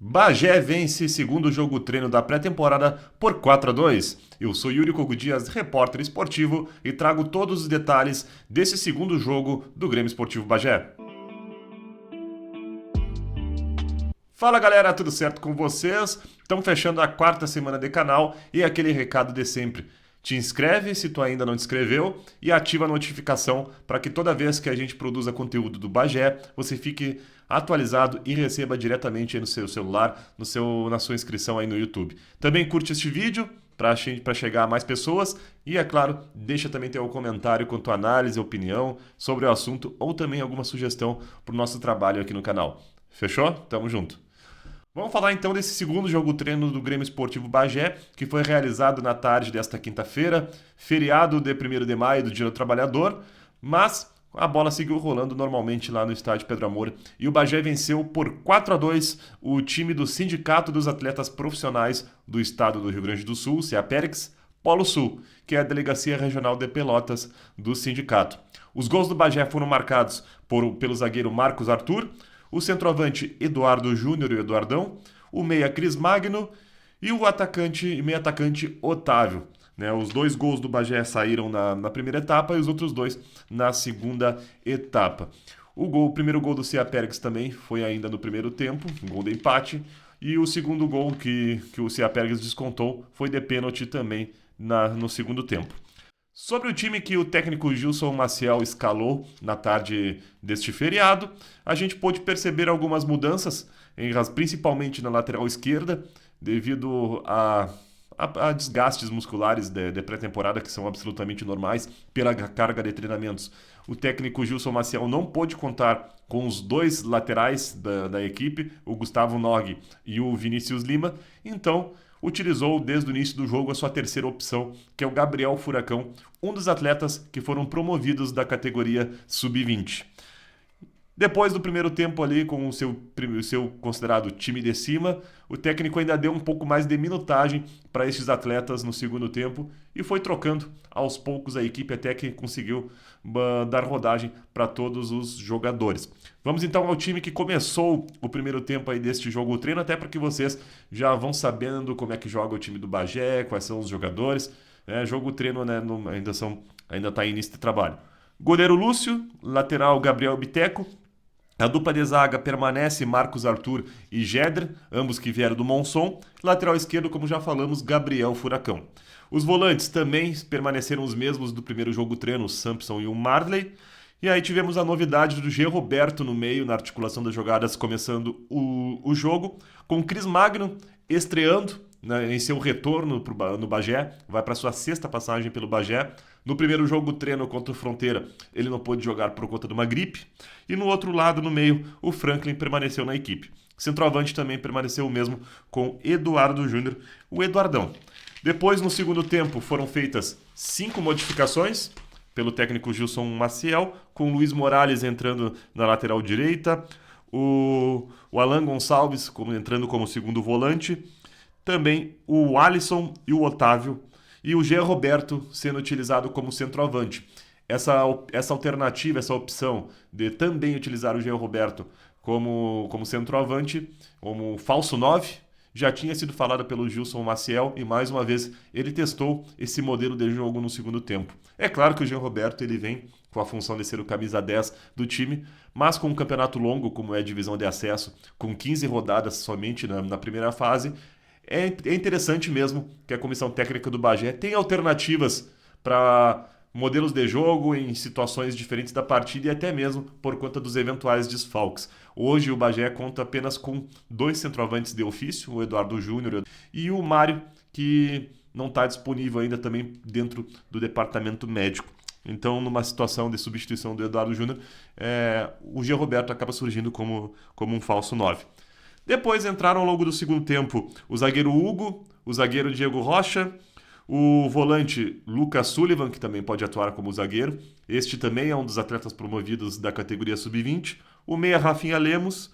Bagé vence segundo jogo treino da pré-temporada por 4-2. Eu sou Yuri Kogo Dias, repórter esportivo, e trago todos os detalhes desse segundo jogo do Grêmio Esportivo Bagé. Fala galera, tudo certo com vocês? Estamos fechando a quarta semana de canal e aquele recado de sempre. Te inscreve se tu ainda não te inscreveu e ativa a notificação para que toda vez que a gente produza conteúdo do Bagé, você fique atualizado e receba diretamente aí no seu celular, na sua inscrição aí no YouTube. Também curte este vídeo para chegar a mais pessoas e, é claro, deixa também teu comentário com tua análise, opinião sobre o assunto ou também alguma sugestão para o nosso trabalho aqui no canal. Fechou? Tamo junto! Vamos falar então desse segundo jogo treino do Grêmio Esportivo Bagé, que foi realizado na tarde desta quinta-feira, feriado de 1º de maio do Dia do Trabalhador, mas a bola seguiu rolando normalmente lá no estádio Pedro Amor e o Bagé venceu por 4-2 o time do Sindicato dos Atletas Profissionais do Estado do Rio Grande do Sul, CEAPEREX, Polo Sul, que é a Delegacia Regional de Pelotas do sindicato. Os gols do Bagé foram marcados pelo zagueiro Marcos Arthur, o centroavante Eduardo Júnior e o Eduardão, o meia Cris Magno e o meio atacante Otávio. Os dois gols do Bagé saíram na primeira etapa e os outros dois na segunda etapa. O primeiro gol do CEAPEREX também foi ainda no primeiro tempo, um gol de empate, e o segundo gol que o CEAPEREX descontou foi de pênalti também no segundo tempo. Sobre o time que o técnico Gilson Maciel escalou na tarde deste feriado, a gente pôde perceber algumas mudanças, principalmente na lateral esquerda, devido a desgastes musculares de pré-temporada que são absolutamente normais pela carga de treinamentos. O técnico Gilson Maciel não pôde contar com os dois laterais da equipe, o Gustavo Nog e o Vinícius Lima, então utilizou desde o início do jogo a sua terceira opção, que é o Gabriel Furacão, um dos atletas que foram promovidos da categoria Sub-20. Depois do primeiro tempo ali, com o seu considerado time de cima, o técnico ainda deu um pouco mais de minutagem para esses atletas no segundo tempo e foi trocando aos poucos a equipe até que conseguiu dar rodagem para todos os jogadores. Vamos então ao time que começou o primeiro tempo aí deste jogo treino, até para que vocês já vão sabendo como é que joga o time do Bagé, quais são os jogadores. Jogo treino, ainda está em início de trabalho. Goleiro Lúcio, lateral Gabriel Biteco. A dupla de zaga permanece Marcos Arthur e Gedr, ambos que vieram do Monson. Lateral esquerdo, como já falamos, Gabriel Furacão. Os volantes também permaneceram os mesmos do primeiro jogo treino, o Sampson e o Marley. E aí tivemos a novidade do G. Roberto no meio, na articulação das jogadas, começando o jogo, com o Cris Magno estreando em seu retorno no Bagé, vai para sua sexta passagem pelo Bagé. No primeiro jogo treino contra o Fronteira, ele não pôde jogar por conta de uma gripe. E no outro lado, no meio, o Franklin permaneceu na equipe. Centroavante também permaneceu o mesmo com Eduardo Júnior, o Eduardão. Depois, no segundo tempo, foram feitas 5 modificações pelo técnico Gilson Maciel, com Luiz Morales entrando na lateral direita, o Alan Gonçalves entrando como segundo volante, também o Alisson e o Otávio, e o Jean Roberto sendo utilizado como centroavante. Essa alternativa, essa opção de também utilizar o Jean Roberto como centroavante, como falso 9, já tinha sido falada pelo Gilson Maciel e mais uma vez ele testou esse modelo de jogo no segundo tempo. É claro que o Jean Roberto ele vem com a função de ser o camisa 10 do time, mas com um campeonato longo, como é a divisão de acesso, com 15 rodadas somente na primeira fase, é interessante mesmo que a comissão técnica do Bagé tenha alternativas para modelos de jogo em situações diferentes da partida e até mesmo por conta dos eventuais desfalques. Hoje o Bagé conta apenas com 2 centroavantes de ofício, o Eduardo Júnior e o Mário, que não está disponível ainda também dentro do departamento médico. Então, numa situação de substituição do Eduardo Júnior, o G. Roberto acaba surgindo como um falso 9. Depois entraram ao longo do segundo tempo o zagueiro Hugo, o zagueiro Diego Rocha, o volante Lucas Sullivan, que também pode atuar como zagueiro. Este também é um dos atletas promovidos da categoria Sub-20. O meia Rafinha Lemos,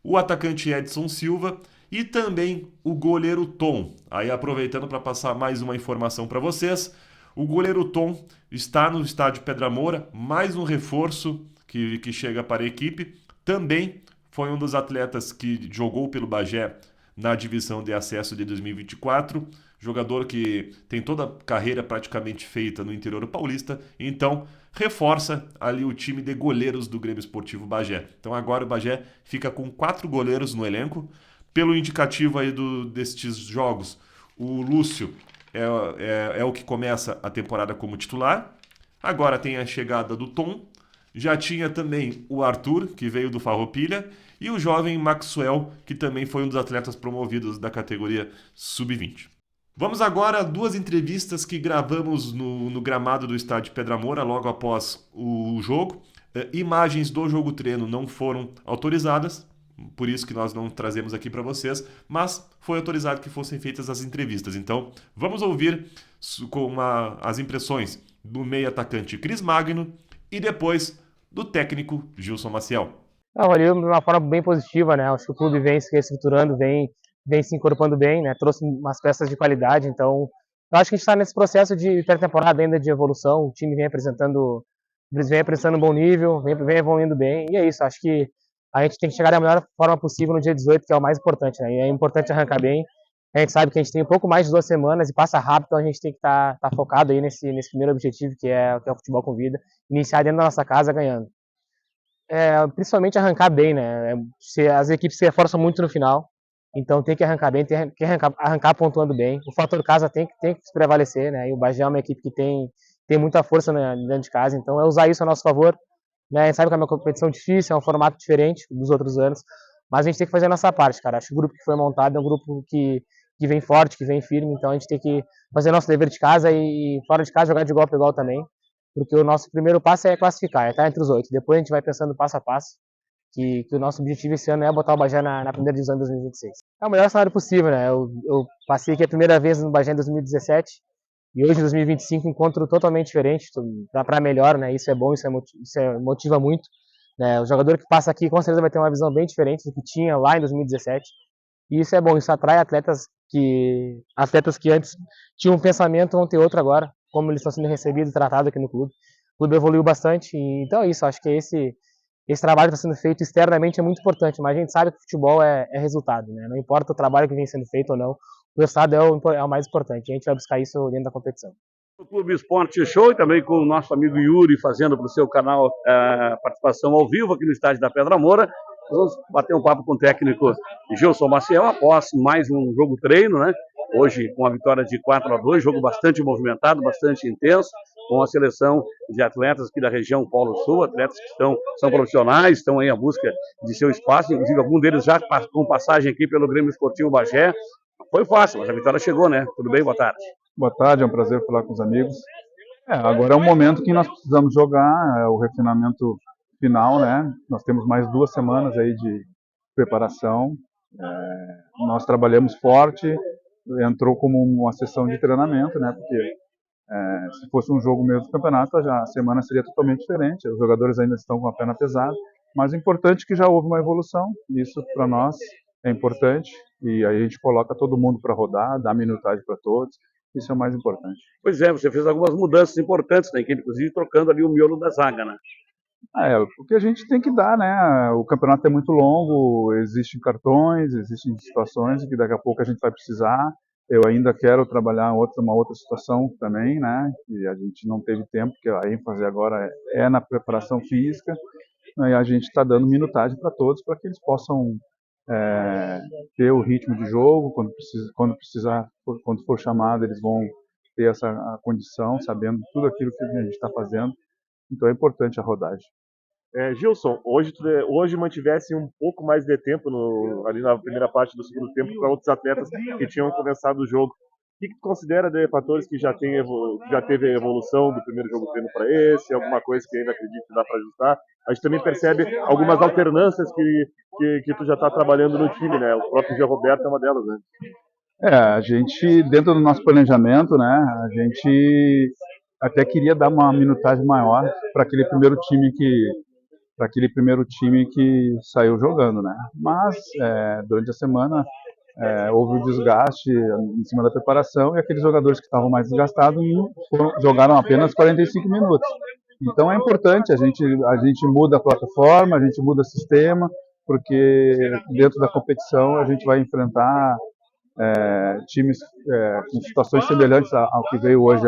o atacante Edson Silva e também o goleiro Tom. Aí aproveitando para passar mais uma informação para vocês, o goleiro Tom está no estádio Pedra Moura, mais um reforço que chega para a equipe. Também foi um dos atletas que jogou pelo Bagé na divisão de acesso de 2024, jogador que tem toda a carreira praticamente feita no interior paulista, então reforça ali o time de goleiros do Grêmio Esportivo Bagé. Então agora o Bagé fica com 4 goleiros no elenco. Pelo indicativo aí destes jogos, o Lúcio é o que começa a temporada como titular. Agora tem a chegada do Tom. Já tinha também o Arthur, que veio do Farroupilha, e o jovem Maxwell, que também foi um dos atletas promovidos da categoria Sub-20. Vamos agora a 2 entrevistas que gravamos no gramado do estádio Pedra Moura, logo após o jogo. Imagens do jogo treino não foram autorizadas, por isso que nós não trazemos aqui para vocês, mas foi autorizado que fossem feitas as entrevistas. Então, vamos ouvir as impressões do meio atacante Cris Magno e depois do técnico Gilson Maciel. Olhei de uma forma bem positiva, né? Acho que o clube vem se reestruturando, vem se incorporando bem, né? Trouxe umas peças de qualidade, então eu acho que a gente está nesse processo de pré-temporada ainda de evolução. O time vem apresentando um bom nível, vem evoluindo bem, e é isso. Acho que a gente tem que chegar da melhor forma possível no dia 18, que é o mais importante, né? E é importante arrancar bem. A gente sabe que a gente tem um pouco mais de 2 semanas e passa rápido, então a gente tem que estar focado aí nesse primeiro objetivo, que é o futebol com vida, iniciar dentro da nossa casa ganhando. Principalmente arrancar bem, né? As equipes se reforçam muito no final, então tem que arrancar bem, tem que arrancar pontuando bem. O fator casa tem que prevalecer, né? E o Bagé é uma equipe que tem muita força dentro de casa, então é usar isso a nosso favor, né? A gente sabe que é uma competição difícil, é um formato diferente dos outros anos, mas a gente tem que fazer a nossa parte, cara. Acho que o grupo que foi montado é um grupo que vem forte, que vem firme, então a gente tem que fazer nosso dever de casa e fora de casa jogar de igual para igual também, porque o nosso primeiro passo é classificar, é estar entre os 8. Depois a gente vai pensando passo a passo, que o nosso objetivo esse ano é botar o Bagé na primeira divisão de 2026. É o melhor cenário possível, né? Eu passei aqui a primeira vez no Bagé em 2017 e hoje em 2025 encontro totalmente diferente, para melhor, né? Isso é bom, isso motiva muito, né? O jogador que passa aqui com certeza vai ter uma visão bem diferente do que tinha lá em 2017. E isso é bom, isso atrai atletas que antes tinham um pensamento, vão ter outro agora, como eles estão sendo recebidos e tratados aqui no clube. O clube evoluiu bastante, então é isso, acho que esse trabalho que está sendo feito externamente é muito importante, mas a gente sabe que o futebol é resultado, né? Não importa o trabalho que vem sendo feito ou não, o resultado é o mais importante, a gente vai buscar isso dentro da competição. O Clube Esporte Show e também com o nosso amigo Yuri fazendo para o seu canal participação ao vivo aqui no estádio da Pedra Moura. Vamos bater um papo com o técnico Gilson Maciel após mais um jogo treino, né? Hoje com a vitória de 4-2, jogo bastante movimentado, bastante intenso, com a seleção de atletas aqui da região Polo Sul, atletas que são profissionais, estão aí à busca de seu espaço, inclusive algum deles já com passagem aqui pelo Grêmio Esportivo Bagé. Foi fácil, mas a vitória chegou, né? Tudo bem? Boa tarde. Boa tarde, é um prazer falar com os amigos. Agora é um momento que nós precisamos jogar, o refinamento final, né? Nós temos mais 2 semanas aí de preparação. Nós trabalhamos forte, entrou como uma sessão de treinamento, né? Porque se fosse um jogo mesmo do campeonato, a semana seria totalmente diferente. Os jogadores ainda estão com a perna pesada, mas o importante é que já houve uma evolução. Isso para nós é importante e aí a gente coloca todo mundo para rodar, dá minutagem para todos. Isso é o mais importante. Pois é, você fez algumas mudanças importantes na equipe, inclusive trocando ali o miolo da zaga, né? Porque a gente tem que dar, né? O campeonato é muito longo, existem cartões, existem situações que daqui a pouco a gente vai precisar. Eu ainda quero trabalhar uma outra situação também, né? E a gente não teve tempo, porque a ênfase agora é na preparação física. E a gente está dando minutagem para todos, para que eles possam ter o ritmo de jogo, quando for chamado, eles vão ter a condição, sabendo tudo aquilo que a gente está fazendo. Então é importante a rodagem. Gilson, hoje mantivesse um pouco mais de tempo ali na primeira parte do segundo tempo para outros atletas que tinham começado o jogo. O que tu considera de fatores que já teve a evolução do primeiro jogo treino para esse, alguma coisa que ainda acredita que dá para ajustar? A gente também percebe algumas alternâncias que tu já está trabalhando no time, né? O próprio Jean Roberto é uma delas, né? A gente, dentro do nosso planejamento, né, a gente até queria dar uma minutagem maior para aquele primeiro time que saiu jogando, né? Mas durante a semana houve o desgaste em cima da preparação e aqueles jogadores que estavam mais desgastados jogaram apenas 45 minutos. Então é importante, a gente muda a plataforma, a gente muda o sistema, porque dentro da competição a gente vai enfrentar times com situações semelhantes ao que veio hoje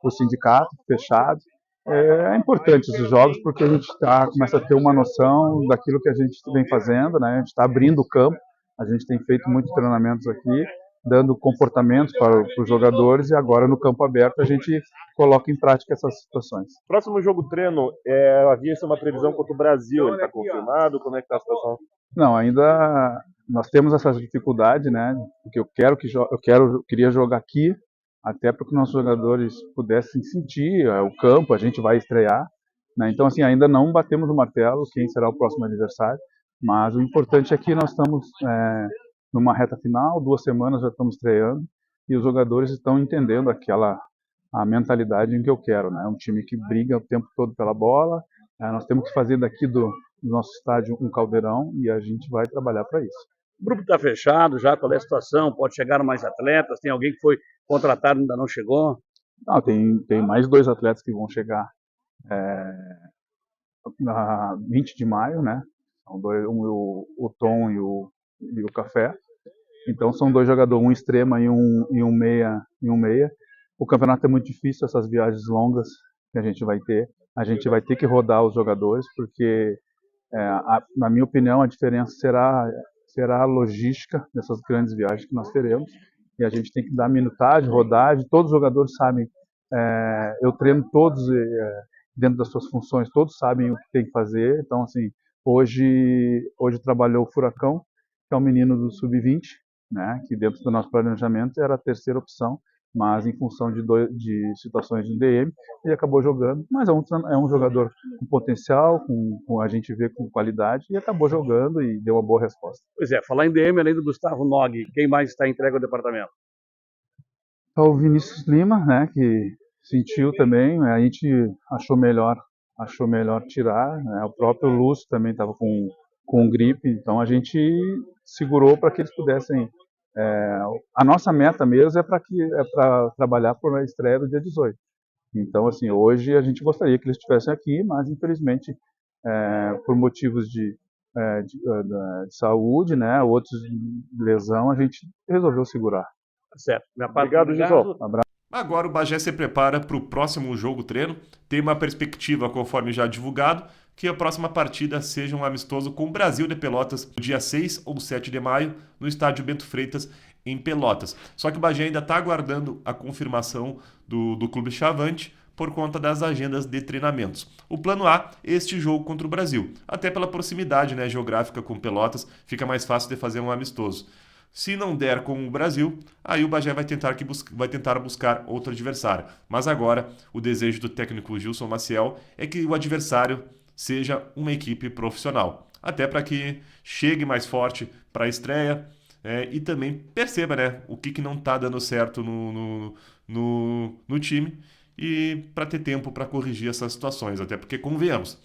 o sindicato fechado. É importante esses jogos porque a gente começa a ter uma noção daquilo que a gente vem fazendo, né? A gente está abrindo o campo, a gente tem feito muitos treinamentos aqui, dando comportamentos para os jogadores, e agora no campo aberto a gente coloca em prática essas situações. Próximo jogo treino, havia uma previsão contra o Brasil, ele está confirmado? Como é que está a situação? Não, ainda nós temos essas dificuldades, né? Porque queria jogar aqui, até para que nossos jogadores pudessem sentir o campo, a gente vai estrear, né? Então, assim, ainda não batemos o martelo quem será o próximo adversário, mas o importante é que nós estamos numa reta final, 2 semanas já estamos estreando, e os jogadores estão entendendo a mentalidade em que eu quero, né? Um time que briga o tempo todo pela bola, nós temos que fazer daqui do nosso estádio um caldeirão, e a gente vai trabalhar para isso. O grupo está fechado já, qual é a situação? Pode chegar mais atletas? Tem alguém que foi contratado e ainda não chegou? Não, tem mais 2 atletas que vão chegar na 20 de maio, né? São o Tom e o Café. Então são 2 jogadores, um extrema e um meia. O campeonato é muito difícil, essas viagens longas que a gente vai ter. A gente vai ter que rodar os jogadores, porque, na minha opinião, a diferença será a logística dessas grandes viagens que nós teremos. E a gente tem que dar minutagem, rodagem. Todos os jogadores sabem, eu treino todos dentro das suas funções, todos sabem o que tem que fazer. Então, assim, hoje trabalhou o Furacão, que é um menino do Sub-20, né, que dentro do nosso planejamento era a 3ª opção, mas em função de situações de DM, ele acabou jogando. Mas é um jogador com potencial, a gente vê com qualidade, e acabou jogando e deu uma boa resposta. Pois é, falar em DM, além do Gustavo Nog, quem mais está entregue ao departamento? O Vinícius Lima, né, que sentiu também, a gente achou melhor tirar, né, o próprio Lúcio também estava com gripe, então a gente segurou para que eles pudessem. A nossa meta mesmo é para trabalhar por a estreia do dia 18. Então, assim, hoje a gente gostaria que eles estivessem aqui, mas infelizmente, por motivos de saúde, né, outros de lesão, a gente resolveu segurar. Certo. Obrigado, Gilson. Um abraço. Agora o Bagé se prepara para o próximo jogo treino. Tem uma perspectiva, conforme já divulgado, que a próxima partida seja um amistoso com o Brasil de Pelotas, no dia 6 ou 7 de maio, no estádio Bento Freitas, em Pelotas. Só que o Bagé ainda está aguardando a confirmação do Clube Chavante por conta das agendas de treinamentos. O plano A é este jogo contra o Brasil, até pela proximidade, né, geográfica com Pelotas, fica mais fácil de fazer um amistoso. Se não der com o Brasil, aí o Bagé vai tentar buscar outro adversário. Mas agora, o desejo do técnico Gilson Maciel é que o adversário seja uma equipe profissional. Até para que chegue mais forte para a estreia e também perceba, né, o que não está dando certo no time, e para ter tempo para corrigir essas situações. Até porque, convenhamos,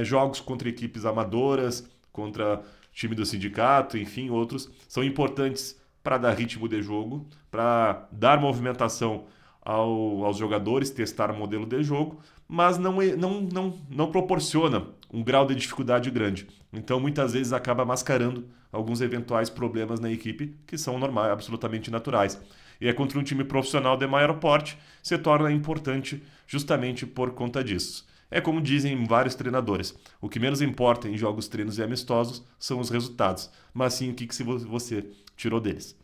jogos contra equipes amadoras, contra time do sindicato, enfim, outros, são importantes para dar ritmo de jogo, para dar movimentação aos jogadores, testar o modelo de jogo, mas não proporciona um grau de dificuldade grande. Então, muitas vezes, acaba mascarando alguns eventuais problemas na equipe, que são normais, absolutamente naturais. E contra um time profissional de maior porte, se torna importante justamente por conta disso. É como dizem vários treinadores, o que menos importa em jogos treinos e amistosos são os resultados, mas sim o que você tirou deles.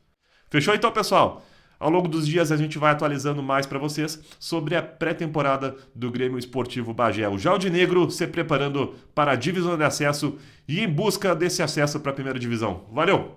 Fechou então, pessoal? Ao longo dos dias a gente vai atualizando mais para vocês sobre a pré-temporada do Grêmio Esportivo Bagé. O Jaldinegro se preparando para a divisão de acesso e em busca desse acesso para a primeira divisão. Valeu!